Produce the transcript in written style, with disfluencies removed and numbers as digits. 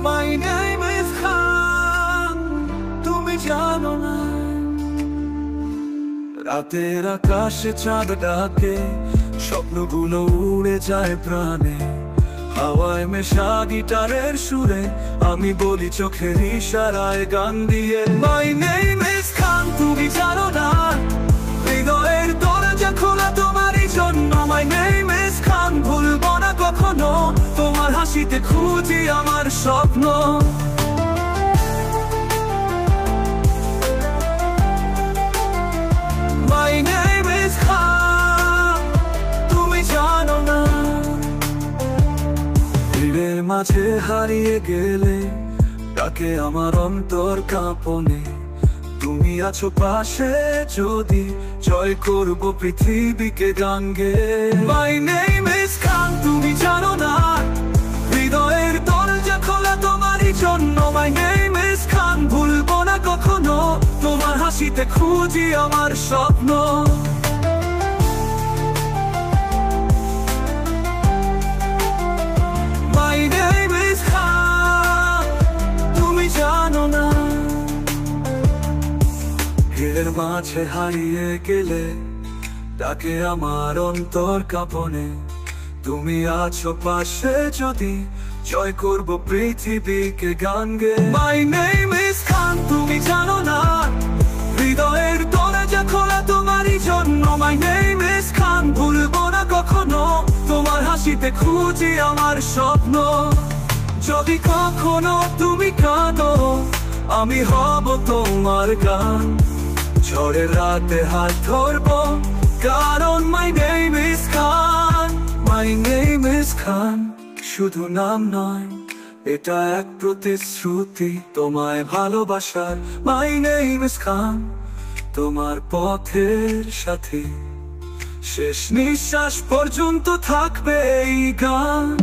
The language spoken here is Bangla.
My name is Khan, তুমি জানো না। রাতের আকাশে চাঁদ ডাকে, স্বপ্নগুলো উড়ে যায় প্রাণে। হাওয়ায় মেশা গিটারের সুরে আমি বলি চোখের ইশারায় গান দিয়ে। My name is Khan, তুমি জানো না। হৃদয়ের দরজা খোলা তোমারই জন্য। My name is Khan, ভুলবো না কখনো। তোমার হাসিতে খুঁজি আমার স্বপ্ন। My name is Khan, তুমি জানো না। ভিড়ের মাঝে হারিয়ে গেলে ডাকে আমার অন্তর কাঁপনে। তুমি আছো পাশে যদি জয় করব পৃথিবীকে গান গেয়ে। My name is Khan, তুমি জানো না। হৃদয়ের দরজা খোলা তোমারই জন্য। My name is Khan, ভুলবো না কখনো। তোমার হাসিতে খুঁজি আমার স্বপ্ন। My name is Khan, তুমি জানো না। ভিড়ের মাঝে হারিয়ে গেলে ডাকে আমার অন্তর কাঁপনে। তুমি আছো পাশে যদি জয় করব পৃথিবীকে গান গেয়ে। My name is Khan, তুমি জানো না। হৃদয়ের দরজা খোলা তোমারই জন্য। My name is Khan, ভুলবো না কখনো। তোমার হাসিতে খুঁজি আমার স্বপ্ন। যদি কখনো তুমি কাঁদো আমি হব তোমার গান। ঝড়ের রাতে হাত ধরবো কারণ My name is Khan, My name is Khan। শুধু নাম নয়, এটা এক প্রতিশ্রুতি তোমায় ভালোবাসার। My name is Khan, তোমার পথের সাথী। শেষ নিঃশ্বাস পর্যন্ত থাকবে এই গান।